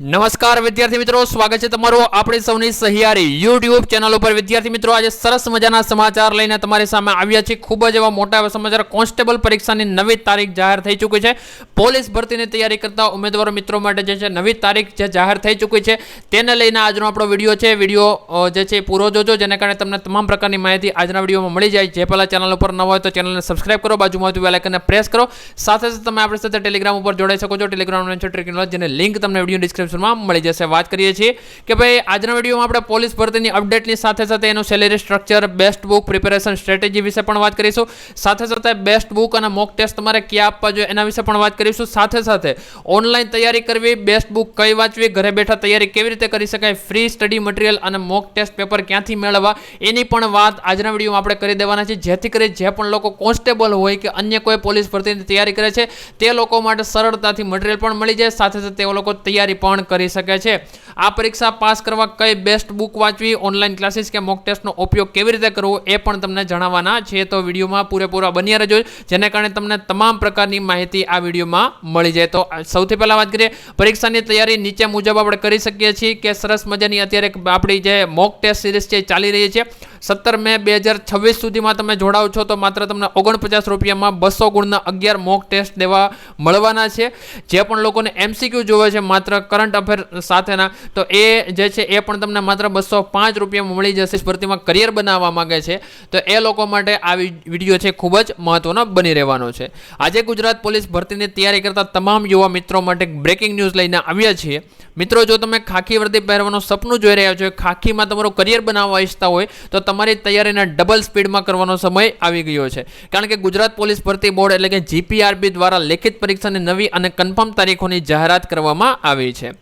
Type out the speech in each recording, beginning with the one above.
નમસ્કાર વિદ્યાર્થી મિત્રો, સ્વાગત છે તમારું આપણી સૌની સહિયારી YouTube ચેનલ ઉપર। વિદ્યાર્થી મિત્રો, આજે સરસ મજાના સમાચાર લઈને તમારી સામે આવ્યા છે। ખૂબ જ એવા મોટા એવા સમાચાર। કોન્સ્ટેબલ પરીક્ષાની નવી તારીખ જાહેર થઈ ચૂકી છે। પોલીસ ભરતીની તૈયારી કરતા ઉમેદવારો મિત્રો માટે જે છે નવી તારીખ જે જાહેર થઈ ચૂકી છે તેને લઈને આજનો આપણો વિડીયો છે। વિડીયો જે છે પૂરો જોજો, જેને કારણે તમને તમામ પ્રકારની માહિતી આજના વિડીયોમાં મળી જાય। જે પહેલા ચેનલ ઉપર નવા હોય તો ચેનલને સબસ્ક્રાઇબ કરો, બાજુમાં આવતું બેલ આઇકનને પ્રેસ કરો। સાથે સાથે તમે આપણી સાથે ટેલિગ્રામ ઉપર જોડાઈ શકો છો। ટેલિગ્રામનું છે ટ્રેકિંગ, જેની લિંક તમને વિડીયો ડિસ્ક્રિપ્શનમાં મળી જશે। વાત કરીએ છીએ કે ભાઈ આજના વિડીયોમાં આપણે પોલીસ ભરતીની અપડેટની સાથે સાથે એનું salary structure, best book, preparation strategy વિશે પણ વાત કરીશું। સાથે સાથે બેસ્ટ બુક અને મોક ટેસ્ટ તમારે ક્યાં આપવા જોઈએ એના વિશે પણ વાત કરીશું। સાથે સાથે ઓનલાઈન તૈયારી કરવી, બેસ્ટ બુક કઈ વાંચવી, ઘરે બેઠા તૈયારી કેવી રીતે કરી શકાય, ફ્રી સ્ટડી મટીરિયલ અને મોક ટેસ્ટ પેપર ક્યાંથી મેળવવા એની પણ વાત આજના વિડીયોમાં આપણે કરી દેવાના છે, જેથી કરી જે પણ લોકો કોન્સ્ટેબલ હોય કે અન્ય કોઈ પોલીસ ભરતીની તૈયારી કરે છે તે લોકો માટે સરળતાથી મટીરિયલ પણ મળી જાય, સાથે સાથે તે લોકો તૈયારી પણ કરી શકે છે। આ પરીક્ષા પાસ કરવા કઈ બેસ્ટ બુક વાંચવી, ઓનલાઈન ક્લાસીસ કે મોક ટેસ્ટનો ઉપયોગ કેવી રીતે કરવો એ પણ તમને જણાવવાના છે। તો વિડીયોમાં પૂરેપૂરા બન્યા રહેજો, જેને કારણે તમને તમામ પ્રકારની માહિતી આ વિડીયોમાં મળી જાય। તો સૌથી પહેલા વાત કરીએ પરીક્ષાની તૈયારી નીચે મુજબ આપણે કરી શકીએ છીએ કે સરસ મજાની અત્યારે આપણી જે મોક ટેસ્ટ સિરીઝ છે ચાલી રહી છે। 17 મે 2026 સુધીમાં તમે જોડાવ છો તો માત્ર તમને 49 રૂપિયામાં 200 ગુણના 11 મોક ટેસ્ટ દેવા મળવાના છે। જે પણ લોકોને MCQ જોવે છે માત્ર કરંટ અફેર સાથેના, તો એ જે છે એ પણ તમને માત્ર 205 રૂપિયામાં મળી જશે। ભરતીમાં કરિયર બનાવવા માંગે છે તો એ લોકો માટે આ વિડીયો છે ખૂબ જ મહત્વનો બની રહેવાનો છે। આજે ગુજરાત પોલીસ ભરતીની તૈયારી કરતા તમામ યુવા મિત્રો માટે બ્રેકિંગ ન્યૂઝ લઈને આવ્યા છીએ। મિત્રો, જો તમે ખાખી વર્દી પહેરવાનું સપનું જોઈ રહ્યા છો, ખાખીમાં તમારું કરિયર બનાવવા ઈચ્છતા હોય તો તમારી તૈયારીને ડબલ સ્પીડમાં કરવાનો સમય આવી ગયો છે, કારણ કે ગુજરાત પોલીસ ભરતી બોર્ડ એટલે કે GPRB દ્વારા લેખિત પરીક્ષાની નવી અને કન્ફર્મ તારીખોની જાહેરાત કરવામાં આવી છે।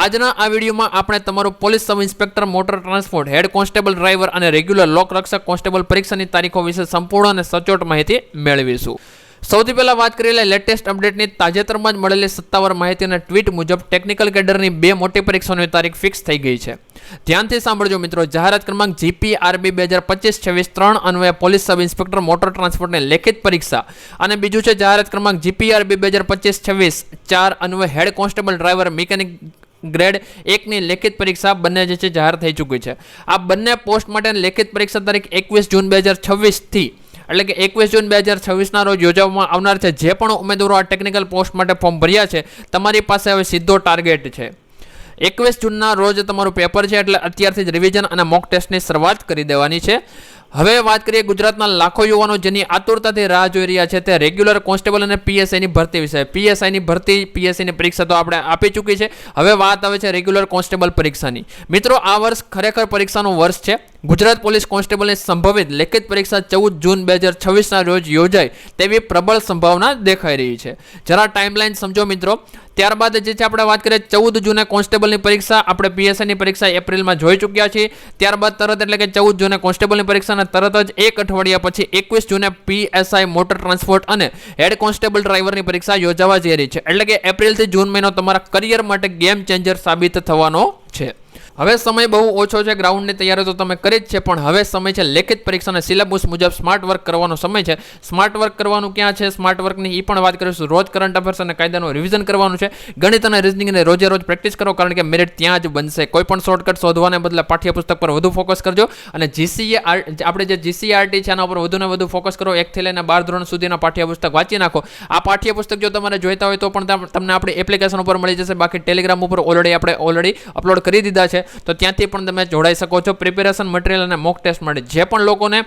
આજના આ વિડીયોમાં આપણે તમારું police sub inspector, motor transport, head constable driver અને રેગ્યુલર લોકરક્ષક કોન્સ્ટેબલ પરીક્ષાની તારીખો વિશે સંપૂર્ણ અને સચોટ માહિતી મેળવીશું। સૌથી પહેલા વાત કરી લે લેટેસ્ટ અપડેટની। તાજેતરમાં જ મળેલી સત્તાવાર માહિતી અને ટ્વીટ મુજબ ટેકનિકલ કેડરની 2 મોટી પરીક્ષાઓની તારીખ ફિક્સ થઈ ગઈ છે। ધ્યાનથી સાંભળજો મિત્રો, જાહેરાત ક્રમાંક GPRB 2025-26 3 અન્વયે પોલીસ સબ ઇન્સ્પેક્ટર મોટર ટ્રાન્સપોર્ટની લેખિત પરીક્ષા અને બીજું છે જાહેરાત ક્રમાંક GPRB 2025-26 4 અન્વયે head constable driver mechanic grade 1 ની લેખિત પરીક્ષા બંને જે છે જાહેર થઈ ચૂકી છે। આ બંને પોસ્ટ માટેની લેખિત પરીક્ષા તારીખ 21 જૂન 2026 થી એટલે કે 21 જૂન 2026 ના રોજ યોજવામાં આવનાર છે। જે પણ ઉમેદવારો આ ટેકનિકલ પોસ્ટ માટે ફોર્મ ભર્યા છે તમારી પાસે હવે સીધો ટાર્ગેટ છે 21 જૂનના રોજ તમારું પેપર છે, એટલે અત્યારથી જ રિવિઝન અને મોક ટેસ્ટની શરૂઆત કરી દેવાની છે। હવે વાત કરીએ ગુજરાતના લાખો યુવાનો જેની આતુરતાથી રાહ જોઈ રહ્યા છે તે રેગ્યુલર કોન્સ્ટેબલ અને PSIની ભરતી વિશે। PSIની ભરતી, PSIની પરીક્ષા તો આપણે આપી ચૂકી છે, હવે વાત આવે છે રેગ્યુલર કોન્સ્ટેબલ પરીક્ષાની। મિત્રો, આ વર્ષ ખરેખર પરીક્ષાનું વર્ષ છે। ગુજરાત પોલીસ કોન્સ્ટેબલની સંભવિત લેખિત પરીક્ષા 14 જૂન 2026 ના રોજ યોજાય તેવી પ્રબળ સંભાવના દેખાઈ રહી છે। જરા ટાઈમલાઈન સમજો મિત્રો। ત્યારબાદ જે છે આપણે વાત કરીએ 14 જૂને કોન્સ્ટેબલની પરીક્ષા, આપણે PSIની પરીક્ષા એપ્રિલમાં જોઈ ચૂક્યા છીએ। ત્યારબાદ તરત એટલે કે 14 જૂને કોન્સ્ટેબલની પરીક્ષાના તરત જ એક અઠવાડિયા પછી 21 જૂને PSI મોટર ટ્રાન્સપોર્ટ અને હેડ કોન્સ્ટેબલ ડ્રાઈવરની પરીક્ષા યોજાવા જઈ રહી છે। એટલે કે એપ્રિલથી જૂન મહિનો તમારા કરિયર માટે ગેમ ચેન્જર સાબિત થવાનો છે। હવે સમય બહુ ઓછો છે, ગ્રાઉન્ડની તૈયારી તો તમે કરી જ છે, પણ હવે સમય છે લેખિત પરીક્ષાના સિલેબસ મુજબ સ્માર્ટ વર્ક કરવાનો સમય છે। સ્માર્ટ વર્ક કરવાનું ક્યાં છે, સ્માર્ટ વર્કની એ પણ વાત કરીશું। રોજ કરંટ અફેર્સ અને કાયદાનું રિવિઝન કરવાનું છે। ગણિત અને રિઝનિંગને રોજે રોજ પ્રેક્ટિસ કરો, કારણ કે મેરિટ ત્યાં જ બનશે। કોઈ પણ શોર્ટકટ શોધવાને બદલે પાઠ્યપુસ્તક પર વધુ ફોકસ કરજો અને આપણે જે GCRT છે એના પર વધુને વધુ ફોકસ કરો। 1 થી લઈને 12 ધોરણ સુધીના પાઠ્યપુસ્તક વાંચી નાખો। આ પાઠ્યપુસ્તક જો તમારે જોઈતા હોય તો પણ તમને આપણી એપ્લિકેશન ઉપર મળી જશે, બાકી ટેલિગ્રામ ઉપર ઓલરેડી અપલોડ કરી દીધા છે, તો ત્યાંથી પણ તમે જોડાઈ શકો છો પ્રિપેરેશન મટીરિયલ અને મોક ટેસ્ટ માટે। જે પણ લોકોને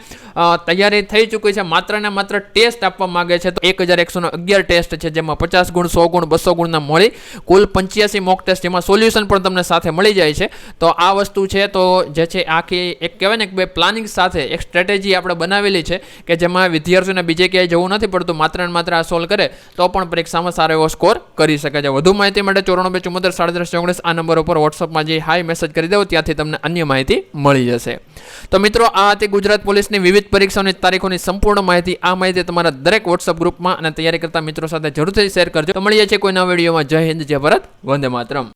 તૈયારી થઈ ચૂકી છે, માત્ર ને માત્ર ટેસ્ટ આપવા માંગે છે, તો 1111 ટેસ્ટ છે, જેમાં 50 ગુણ, 100 ગુણ, 200 ગુણના મળી કુલ 85 મોક ટેસ્ટ, જેમાં સોલ્યુશન પણ તમને સાથે મળી જાય છે। તો આ વસ્તુ છે, તો જે છે આખી એક કહેવાય ને કે પ્લાનિંગ સાથે એક સ્ટ્રેટેજી આપણે બનાવેલી છે કે જેમાં વિદ્યાર્થીઓને બીજે ક્યાંય જવું નથી પડતું, માત્ર ને માત્ર આ સોલ્વ કરે તો પણ પરીક્ષામાં સારો એવો સ્કોર કરી શકે છે। વધુ માહિતી માટે 94 74 37 આ નંબર ઉપર વોટ્સઅપમાં જે હાઈ મેસેજ કરી દો, ત્યાંથી તમને અન્ય માહિતી મળી જશે। તો મિત્રો, આ હતી ગુજરાત પોલીસની વિવિધ પરીક્ષાઓની તારીખોની સંપૂર્ણ માહિતી। આ માહિતી તમારા દરેક વોટ્સઅપ ગ્રુપમાં અને તૈયારી કરતા મિત્રો સાથે જરૂરથી શેર કરજો। તો મળીએ છીએ કોઈ નવા વિડીયોમાં। જય હિન્દ, જય ભારત, વંદે માતરમ।